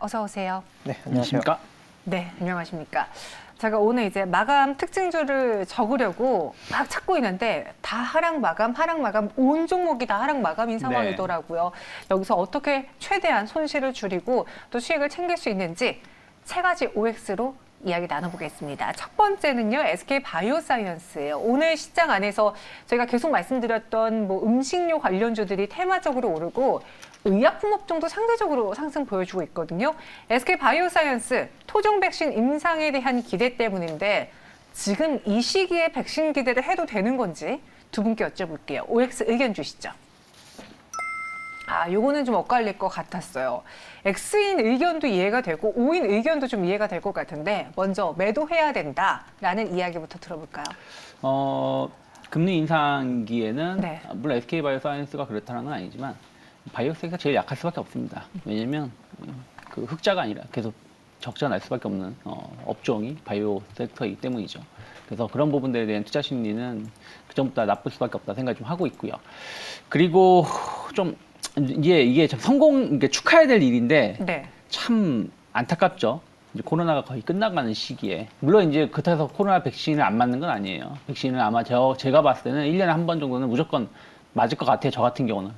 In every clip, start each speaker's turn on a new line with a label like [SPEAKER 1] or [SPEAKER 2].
[SPEAKER 1] 어서 오세요.
[SPEAKER 2] 네, 안녕하십니까?
[SPEAKER 1] 네, 안녕하십니까. 제가 오늘 이제 마감 특징주를 적으려고 막 찾고 있는데 다 하락 마감, 온 종목이 다 하락 마감인 상황이더라고요. 여기서 어떻게 최대한 손실을 줄이고 또 수익을 챙길 수 있는지 세 가지 OX로 이야기 나눠보겠습니다. 첫 번째는요, SK 바이오사이언스예요. 오늘 시장 안에서 저희가 계속 말씀드렸던 뭐 음식료 관련주들이 테마적으로 오르고 의약품 업종도 상대적으로 상승 보여주고 있거든요. SK 바이오사이언스 토종 백신 임상에 대한 기대 때문인데 지금 이 시기에 백신 기대를 해도 되는 건지 두 분께 여쭤볼게요. OX 의견 주시죠. 요거는 좀 엇갈릴 것 같았어요. X인 의견도 이해가 되고 O인 의견도 좀 이해가 될 것 같은데 먼저 매도해야 된다라는 이야기부터 들어볼까요?
[SPEAKER 3] 금리 인상기에는
[SPEAKER 1] 네.
[SPEAKER 3] 물론 SK바이오사이언스가 그렇다는 건 아니지만 바이오섹터가 제일 약할 수밖에 없습니다. 왜냐하면 그 흑자가 아니라 계속 적자 날 수밖에 없는 업종이 바이오 섹터이기 때문이죠. 그래서 그런 부분들에 대한 투자 심리는 그전보다 나쁠 수밖에 없다 생각을 좀 하고 있고요. 그리고 좀 이게 참 이게 축하해야 될 일인데
[SPEAKER 1] 네.
[SPEAKER 3] 참 안타깝죠. 이제 코로나가 거의 끝나가는 시기에 물론 이제 그렇다고 해서 코로나 백신을 안 맞는 건 아니에요. 백신을 아마 제가 봤을 때는 1년에 한 번 정도는 무조건 맞을 것 같아요. 저 같은 경우는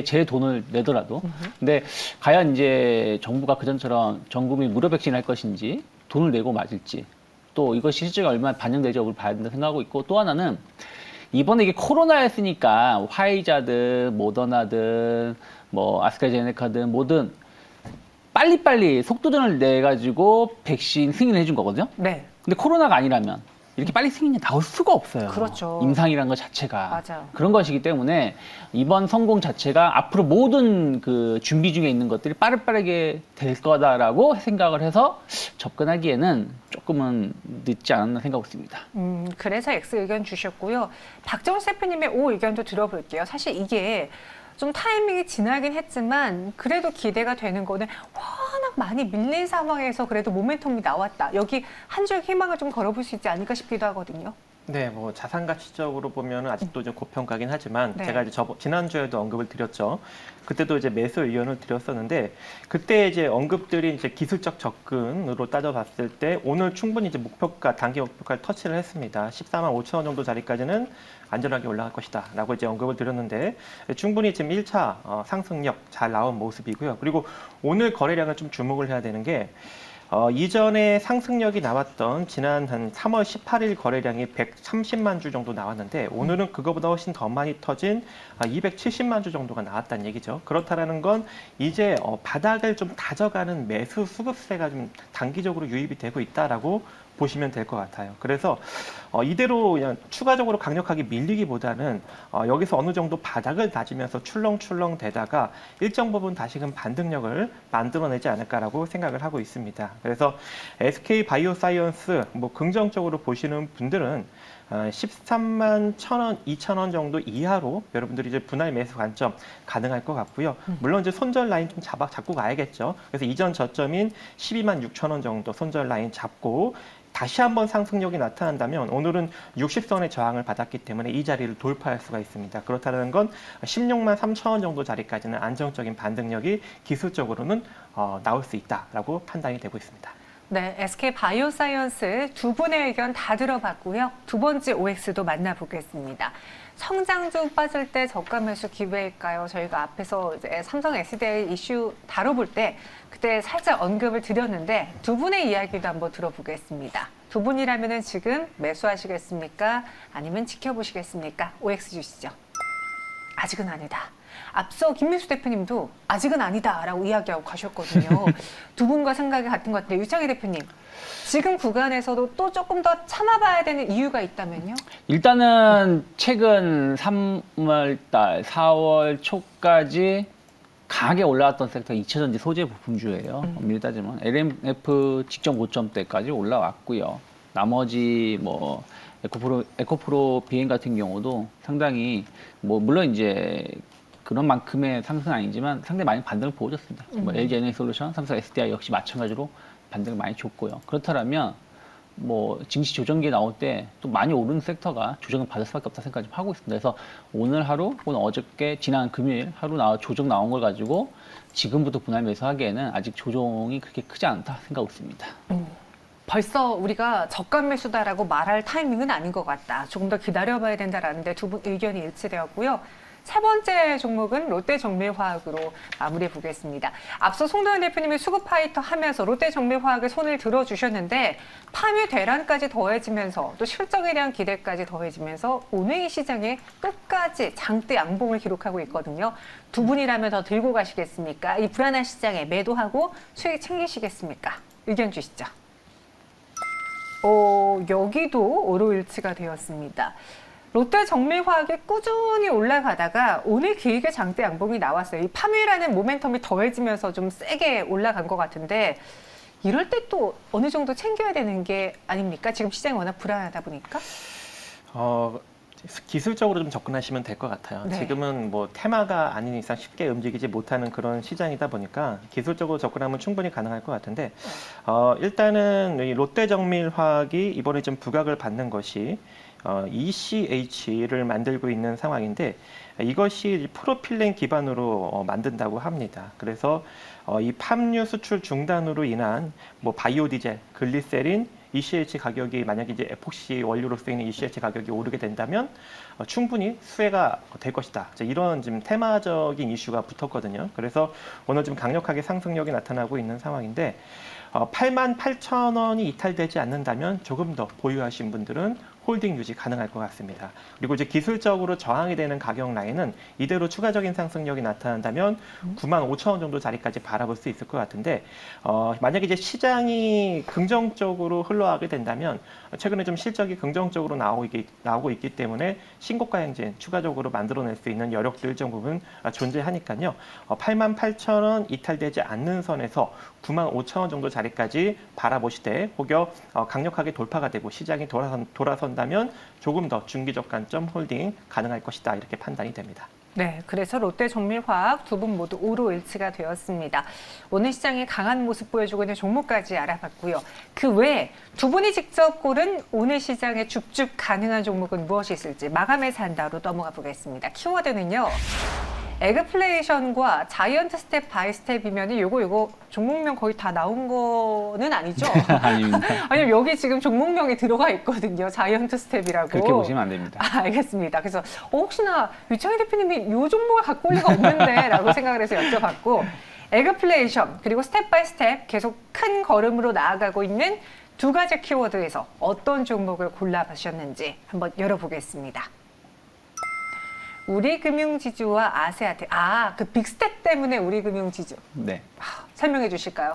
[SPEAKER 3] 제 돈을 내더라도. 근데 과연 이제 정부가 그전처럼 전 국민 무료 백신 할 것인지 돈을 내고 맞을지 또 이것이 실제로 얼마나 반영될지 봐야 된다 생각하고 있고, 또 하나는 이번에 이게 코로나였으니까 화이자든 모더나든 뭐 아스트라제네카든 뭐든 빨리빨리 속도전을 내가지고 백신 승인을 해준 거거든요.
[SPEAKER 1] 네.
[SPEAKER 3] 근데 코로나가 아니라면 이렇게 빨리 승인이 나올 수가 없어요.
[SPEAKER 1] 그렇죠.
[SPEAKER 3] 임상이라는 것 자체가.
[SPEAKER 1] 맞아요.
[SPEAKER 3] 그런 것이기 때문에 이번 성공 자체가 앞으로 모든 그 준비 중에 있는 것들이 빠르게 될 거다라고 생각을 해서 접근하기에는 조금은 늦지 않았나 생각하고 있습니다.
[SPEAKER 1] 그래서 X 의견 주셨고요. 박정우 셰프님의 O 의견도 들어볼게요. 사실 이게 좀 타이밍이 지나긴 했지만 그래도 기대가 되는 거는 워낙 많이 밀린 상황에서 그래도 모멘텀이 나왔다. 여기 한 줄 희망을 좀 걸어볼 수 있지 않을까 싶기도 하거든요.
[SPEAKER 2] 네, 뭐 자산 가치적으로 보면 아직도 좀 고평가긴 하지만
[SPEAKER 1] 네.
[SPEAKER 2] 제가 이제 지난주에도 언급을 드렸죠. 그때도 이제 매수 의견을 드렸었는데 그때 이제 언급들이 이제 기술적 접근으로 따져봤을 때 오늘 충분히 이제 목표가 단기 목표가를 터치를 했습니다. 14만 5천 원 정도 자리까지는 안전하게 올라갈 것이다라고 이제 언급을 드렸는데 충분히 지금 1차 상승력 잘 나온 모습이고요. 그리고 오늘 거래량을 좀 주목을 해야 되는 게 이전에 상승력이 나왔던 지난 한 3월 18일 거래량이 130만 주 정도 나왔는데 오늘은 그거보다 훨씬 더 많이 터진 270만 주 정도가 나왔다는 얘기죠. 그렇다라는 건 이제 바닥을 좀 다져가는 매수 수급세가 좀 단기적으로 유입이 되고 있다라고 보시면 될 것 같아요. 그래서 이대로 그냥 추가적으로 강력하게 밀리기보다는 여기서 어느 정도 바닥을 다지면서 출렁출렁 되다가 일정 부분 다시금 반등력을 만들어내지 않을까라고 생각을 하고 있습니다. 그래서 SK 바이오사이언스 뭐 긍정적으로 보시는 분들은 13만 1,000원, 2,000원 정도 이하로 여러분들이 이제 분할 매수 관점 가능할 것 같고요. 물론 이제 손절 라인 좀 잡고 가야겠죠. 그래서 이전 저점인 12만 6,000원 정도 손절 라인 잡고 다시 한번 상승력이 나타난다면 오늘은 60선의 저항을 받았기 때문에 이 자리를 돌파할 수가 있습니다. 그렇다는 건 16만 3,000원 정도 자리까지는 안정적인 반등력이 기술적으로는 나올 수 있다라고 판단이 되고 있습니다.
[SPEAKER 1] 네, SK 바이오사이언스 두 분의 의견 다 들어봤고요. 두 번째 OX도 만나보겠습니다. 성장주 빠질 때 저가 매수 기회일까요? 저희가 앞에서 이제 삼성 SDI 이슈 다뤄볼 때 그때 살짝 언급을 드렸는데 두 분의 이야기도 한번 들어보겠습니다. 두 분이라면 지금 매수하시겠습니까? 아니면 지켜보시겠습니까? OX 주시죠. 아직은 아니다. 앞서 김민수 대표님도 아직은 아니다라고 이야기하고 가셨거든요. 두 분과 생각이 같은 것 같은데 유창희 대표님, 지금 구간에서도 또 조금 더 참아봐야 되는 이유가 있다면요?
[SPEAKER 3] 일단은 최근 3월달, 4월 초까지 강하게 올라왔던 섹터 2차전지 소재 부품주예요. 엄밀히 따지면 LMF 직전 고점대까지 올라왔고요. 나머지 뭐 에코프로 비행 같은 경우도 상당히 뭐 물론 이제 그런 만큼의 상승은 아니지만 상당히 많이 반등을 보여줬습니다. 뭐 LG 에너지솔루션, 삼성 SDI 역시 마찬가지로 반등을 많이 줬고요. 그렇다면 뭐 증시 조정기에 나올 때 또 많이 오르는 섹터가 조정을 받을 수밖에 없다 생각 좀 하고 있습니다. 그래서 오늘 하루, 오늘 어저께 지난 금요일 하루 조정 나온 걸 가지고 지금부터 분할 매수하기에는 아직 조정이 그렇게 크지 않다 생각하고 있습니다.
[SPEAKER 1] 벌써 우리가 저가 매수다라고 말할 타이밍은 아닌 것 같다. 조금 더 기다려봐야 된다라는데 두 분 의견이 일치되었고요. 세 번째 종목은 롯데정밀화학으로 마무리해 보겠습니다. 앞서 송도현 대표님이 수급 파이터 하면서 롯데정밀화학에 손을 들어주셨는데 파묘 대란까지 더해지면서 또 실적에 대한 기대까지 더해지면서 오늘 이 시장에 끝까지 장대 양봉을 기록하고 있거든요. 두 분이라면 더 들고 가시겠습니까? 이 불안한 시장에 매도하고 수익 챙기시겠습니까? 의견 주시죠. 여기도 오로일치가 되었습니다. 롯데정밀화학이 꾸준히 올라가다가 오늘 길게 장대 양봉이 나왔어요. 이 파묘라는 모멘텀이 더해지면서 좀 세게 올라간 것 같은데 이럴 때 또 어느 정도 챙겨야 되는 게 아닙니까? 지금 시장이 워낙 불안하다 보니까.
[SPEAKER 2] 기술적으로 좀 접근하시면 될 것 같아요.
[SPEAKER 1] 네.
[SPEAKER 2] 지금은 뭐 테마가 아닌 이상 쉽게 움직이지 못하는 그런 시장이다 보니까 기술적으로 접근하면 충분히 가능할 것 같은데 일단은 이 롯데정밀화학이 이번에 좀 부각을 받는 것이 ECH를 만들고 있는 상황인데 이것이 프로필렌 기반으로 만든다고 합니다. 그래서 이 팜유 수출 중단으로 인한 뭐 바이오디젤, 글리세린, ECH 가격이 만약에 이제 에폭시 원료로 쓰이는 ECH 가격이 오르게 된다면 충분히 수혜가 될 것이다. 이런 지금 테마적인 이슈가 붙었거든요. 그래서 오늘 좀 강력하게 상승력이 나타나고 있는 상황인데 88,000원이 이탈되지 않는다면 조금 더 보유하신 분들은 홀딩 유지 가능할 것 같습니다. 그리고 이제 기술적으로 저항이 되는 가격 라인은 이대로 추가적인 상승력이 나타난다면 95,000원 정도 자리까지 바라볼 수 있을 것 같은데 만약에 이제 시장이 긍정적으로 흘러가게 된다면 최근에 좀 실적이 긍정적으로 나오고 있기 때문에 신고가 행진 추가적으로 만들어낼 수 있는 여력도 일정 부분 존재하니까요. 88,000원 이탈되지 않는 선에서 95,000원 정도 자리까지 바라보시되 혹여 강력하게 돌파가 되고 시장이 돌아선다면 조금 더 중기적 관점 홀딩 가능할 것이다 이렇게 판단이 됩니다.
[SPEAKER 1] 네, 그래서 롯데정밀화학 두 분 모두 오로일치가 되었습니다. 오늘 시장에 강한 모습 보여주고 있는 종목까지 알아봤고요. 그 외에 두 분이 직접 고른 오늘 시장에 줍줍 가능한 종목은 무엇이 있을지 마감의 산다로 넘어가 보겠습니다. 키워드는요. 에그플레이션과 자이언트 스텝 바이 스텝이면 요거 종목명 거의 다 나온 거는 아니죠?
[SPEAKER 3] 아닙니다.
[SPEAKER 1] 아니요, 여기 지금 종목명이 들어가 있거든요. 자이언트 스텝이라고.
[SPEAKER 3] 그렇게 보시면 안 됩니다.
[SPEAKER 1] 알겠습니다. 그래서 혹시나 유창희 대표님이 요 종목을 갖고 올 리가 없는데 라고 생각을 해서 여쭤봤고 에그플레이션 그리고 스텝 바이 스텝 계속 큰 걸음으로 나아가고 있는 두 가지 키워드에서 어떤 종목을 골라보셨는지 한번 열어보겠습니다. 우리금융지주와 아세아텍. 그 빅스텝 때문에 우리금융지주.
[SPEAKER 3] 네.
[SPEAKER 1] 설명해 주실까요?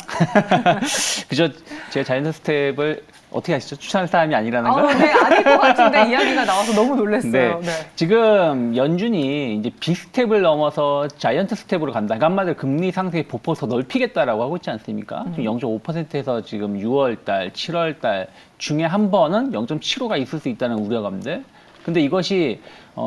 [SPEAKER 3] 그저 제가 자이언트 스텝을 어떻게 아시죠? 추천할 사람이 아니라는 걸?
[SPEAKER 1] 네, 아닐 것 같은데 이야기가 나와서 너무 놀랐어요.
[SPEAKER 3] 네. 지금 연준이 이제 빅스텝을 넘어서 자이언트 스텝으로 간다. 그러니까 한마디로 금리 상승의 보폭을 더 넓히겠다라고 하고 있지 않습니까? 지금 0.5%에서 지금 6월달, 7월달 중에 한 번은 0.75가 있을 수 있다는 우려감들. 근데 이것이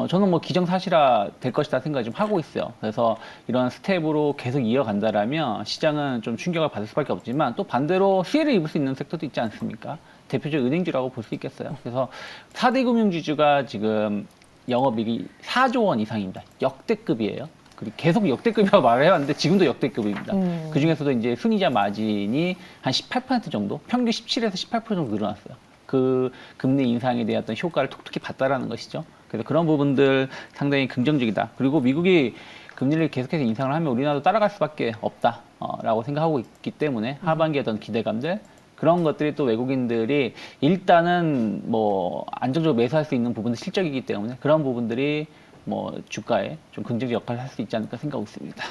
[SPEAKER 3] 저는 뭐 기정사실화 될 것이다 생각을 좀 하고 있어요. 그래서 이런 스텝으로 계속 이어간다라면 시장은 좀 충격을 받을 수밖에 없지만 또 반대로 수혜를 입을 수 있는 섹터도 있지 않습니까? 대표적 은행주라고 볼 수 있겠어요. 그래서 4대 금융지주가 지금 영업이익이 4조 원 이상입니다. 역대급이에요. 그리고 계속 역대급이라고 말을 해왔는데 지금도 역대급입니다. 그 중에서도 이제 순이자 마진이 한 18% 정도, 평균 17에서 18% 정도 늘어났어요. 그 금리 인상에 대한 어떤 효과를 톡톡히 봤다라는 것이죠. 그래서 그런 부분들 상당히 긍정적이다. 그리고 미국이 금리를 계속해서 인상을 하면 우리나라도 따라갈 수밖에 없다라고 생각하고 있기 때문에 하반기에 어떤 기대감들 그런 것들이 또 외국인들이 일단은 뭐 안정적으로 매수할 수 있는 부분은 실적이기 때문에 그런 부분들이 뭐 주가에 좀 긍정적 역할을 할 수 있지 않을까 생각하고 있습니다.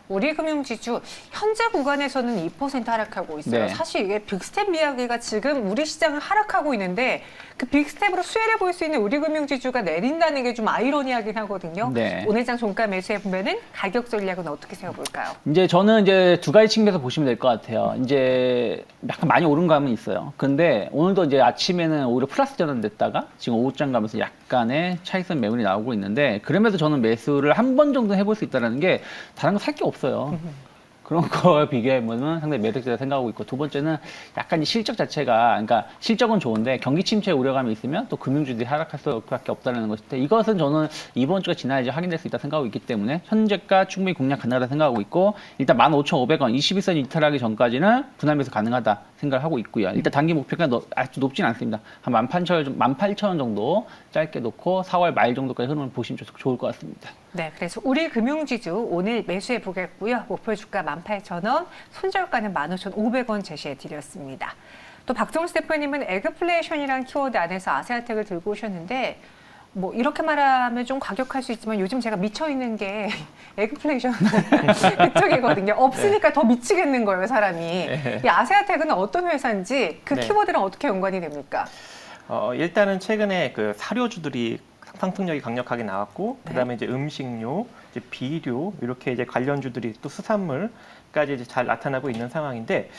[SPEAKER 1] 우리금융지주 현재 구간에서는 2% 하락하고 있어요.
[SPEAKER 3] 네.
[SPEAKER 1] 사실 이게 빅스텝 이야기가 지금 우리 시장을 하락하고 있는데 그 빅스텝으로 수혜를 볼 수 있는 우리금융지주가 내린다는 게 좀 아이러니하긴 하거든요.
[SPEAKER 3] 네.
[SPEAKER 1] 오늘장 종가 매수해 보면은 가격 전략은 어떻게 세워볼까요?
[SPEAKER 3] 이제 저는 이제 두 가지 측면에서 보시면 될 것 같아요. 이제 약간 많이 오른 감은 있어요. 근데 오늘도 이제 아침에는 오히려 플러스 전환됐다가 지금 오후장 가면서 약간의 차익선 매물이 나오고 있는데 그럼에도 저는 매수를 한 번 정도 해볼 수 있다는 게 다른 거 살 게 없어요. 그런 거에 비교해보면 상당히 매력적이다 생각하고 있고, 두 번째는 약간 이 실적 자체가, 그러니까 실적은 좋은데 경기 침체 우려감이 있으면 또 금융주들이 하락할 수밖에 없다는 것인데, 이것은 저는 이번 주가 지나야지 확인될 수 있다 생각하고 있기 때문에 현재가 충분히 공략 가능하다 생각하고 있고, 일단 15,500원 21선 이탈하기 전까지는 분할 매수 가능하다 생각을 하고 있고요. 일단 단기 목표가 아주 높진 않습니다. 한 18,000원 정도 짧게 놓고 4월 말 정도까지 흐름을 보시면 좋을 것 같습니다.
[SPEAKER 1] 네, 그래서 우리 금융지주 오늘 매수해 보겠고요. 목표 주가 18,000원, 손절가는 15,500원 제시해 드렸습니다. 또 박정수 대표님은 에그플레이션이라는 키워드 안에서 아세아텍을 들고 오셨는데, 뭐 이렇게 말하면 좀 과격할 수 있지만 요즘 제가 미쳐 있는 게 에그플레이션 그쪽이거든요. 없으니까 더 미치겠는 거예요, 사람이. 이 아세아텍은 어떤 회사인지 그
[SPEAKER 2] 네.
[SPEAKER 1] 키워드랑 어떻게 연관이 됩니까?
[SPEAKER 2] 일단은 최근에 그 사료주들이 상승력이 강력하게 나왔고,
[SPEAKER 1] 네.
[SPEAKER 2] 그다음에 이제 음식료, 이제 비료 이렇게 이제 관련주들이 또 수산물까지 이제 잘 나타나고 있는 상황인데,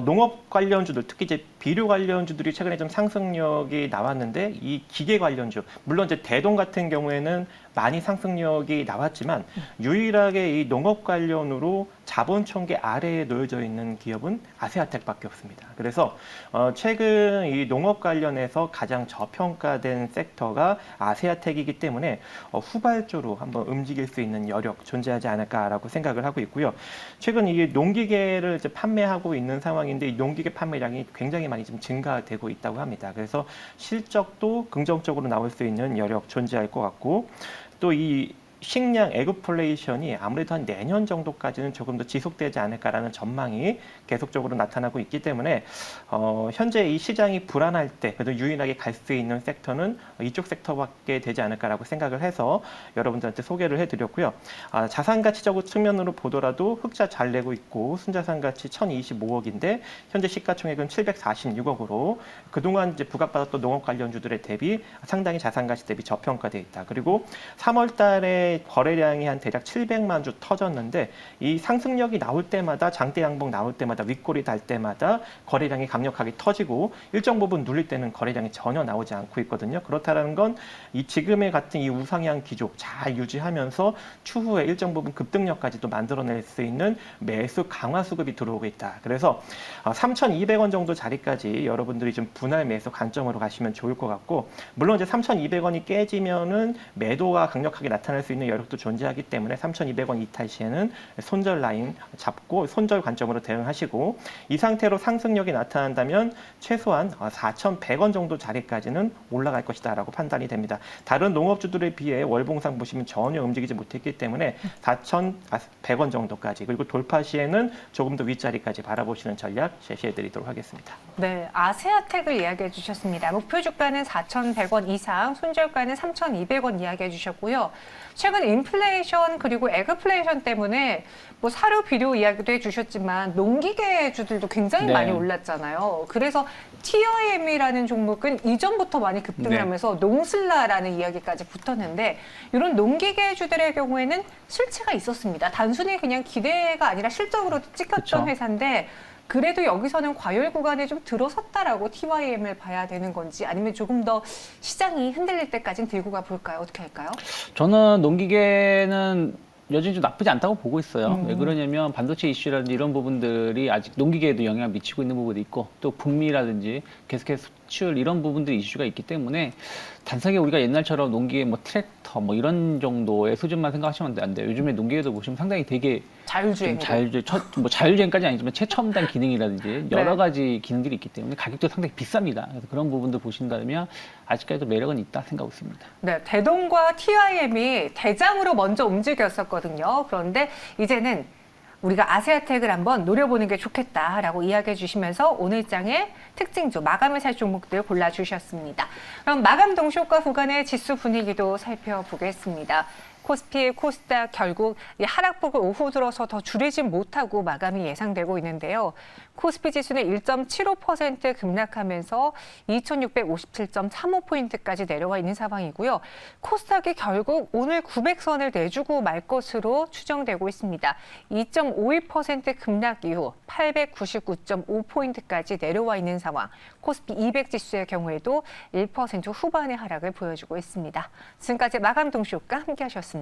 [SPEAKER 2] 농업 관련주들, 특히 이제 비료 관련주들이 최근에 좀 상승력이 나왔는데, 이 기계 관련주, 물론 이제 대동 같은 경우에는 많이 상승력이 나왔지만 유일하게 이 농업 관련으로 자본 총계 아래에 놓여져 있는 기업은 아세아텍밖에 없습니다. 그래서 최근 이 농업 관련해서 가장 저평가된 섹터가 아세아텍이기 때문에 후발주로 한번 움직일 수 있는 여력 존재하지 않을까라고 생각을 하고 있고요. 최근 이 농기계를 이제 판매하고 있는 상황인데, 이 농기계 판매량이 굉장히 많이 좀 증가되고 있다고 합니다. 그래서 실적도 긍정적으로 나올 수 있는 여력 존재할 것 같고, 또 이 식량 에그플레이션이 아무래도 한 내년 정도까지는 조금 더 지속되지 않을까라는 전망이 계속적으로 나타나고 있기 때문에 현재 이 시장이 불안할 때 그래도 유일하게 갈 수 있는 섹터는 이쪽 섹터밖에 되지 않을까라고 생각을 해서 여러분들한테 소개를 해드렸고요. 자산 가치적 측면으로 보더라도 흑자 잘 내고 있고, 순자산 가치 1,025억인데 현재 시가총액은 746억으로 그동안 이제 부각받았던 농업 관련주들에 대비 상당히 자산 가치 대비 저평가돼 있다. 그리고 3월 달에 거래량이 한 대략 700만 주 터졌는데, 이 상승력이 나올 때마다, 장대 양봉 나올 때마다, 윗골이 달 때마다 거래량이 강력하게 터지고 일정 부분 눌릴 때는 거래량이 전혀 나오지 않고 있거든요. 그렇다는 건 이 지금의 같은 이 우상향 기조 잘 유지하면서 추후에 일정 부분 급등력까지도 만들어낼 수 있는 매수 강화 수급이 들어오고 있다. 그래서 3,200원 정도 자리까지 여러분들이 좀 분할 매수 관점으로 가시면 좋을 것 같고, 물론 이제 3,200원이 깨지면은 매도가 강력하게 나타날 수 있는 여력도 존재하기 때문에 3,200원 이탈 시에는 손절 라인 잡고 손절 관점으로 대응하시고, 이 상태로 상승력이 나타난다면 최소한 4,100원 정도 자리까지는 올라갈 것이다라고 판단이 됩니다. 다른 농업주들에 비해 월봉상 보시면 전혀 움직이지 못했기 때문에 4,100원 정도까지, 그리고 돌파 시에는 조금 더 윗자리까지 바라보시는 전략 제시해드리도록 하겠습니다.
[SPEAKER 1] 네, 아세아텍을 이야기해 주셨습니다. 목표 주가는 4,100원 이상, 손절가는 3,200원 이야기해 주셨고요. 최근 인플레이션 그리고 에그플레이션 때문에 뭐 사료, 비료 이야기도 해주셨지만 농기계주들도 굉장히
[SPEAKER 3] 네.
[SPEAKER 1] 많이 올랐잖아요. 그래서 TIM이라는 종목은 이전부터 많이 급등을
[SPEAKER 3] 네.
[SPEAKER 1] 하면서 농슬라라는 이야기까지 붙었는데, 이런 농기계주들의 경우에는 실체가 있었습니다. 단순히 그냥 기대가 아니라 실적으로 찍혔던
[SPEAKER 3] 그쵸.
[SPEAKER 1] 회사인데, 그래도 여기서는 과열 구간에 좀 들어섰다라고 TYM을 봐야 되는 건지, 아니면 조금 더 시장이 흔들릴 때까지는 들고 가 볼까요? 어떻게 할까요?
[SPEAKER 3] 저는 농기계는 여전히 좀 나쁘지 않다고 보고 있어요. 왜 그러냐면 반도체 이슈라든지 이런 부분들이 아직 농기계에도 영향을 미치고 있는 부분이 있고, 또 북미라든지 계속해서 수출 이런 부분들이 이슈가 있기 때문에 단순하게 우리가 옛날처럼 농기계 뭐 트랙터 뭐 이런 정도의 수준만 생각하시면 안 돼요. 요즘에 농기계도 보시면 상당히 되게
[SPEAKER 1] 자율주행.
[SPEAKER 3] 자율주행까지 아니지만 최첨단 기능이라든지 여러
[SPEAKER 1] 네.
[SPEAKER 3] 가지 기능들이 있기 때문에 가격도 상당히 비쌉니다. 그래서 그런 부분들 보신다면 아직까지도 매력은 있다 생각하고 있습니다.
[SPEAKER 1] 네, 대동과 TIM이 대장으로 먼저 움직였었거든요. 그런데 이제는 우리가 아세아텍을 한번 노려보는 게 좋겠다라고 이야기해 주시면서 오늘 장의 특징주, 마감을 살 종목들 골라주셨습니다. 그럼 마감 동시효과 구간의 지수 분위기도 살펴보겠습니다. 코스피, 코스닥 결국 이 하락폭을 오후 들어서 더 줄이진 못하고 마감이 예상되고 있는데요. 코스피 지수는 1.75% 급락하면서 2,657.35포인트까지 내려와 있는 상황이고요. 코스닥이 결국 오늘 900선을 내주고 말 것으로 추정되고 있습니다. 2.51% 급락 이후 899.5포인트까지 내려와 있는 상황. 코스피 200 지수의 경우에도 1% 후반의 하락을 보여주고 있습니다. 지금까지 마감 동시효과 함께 하셨습니다.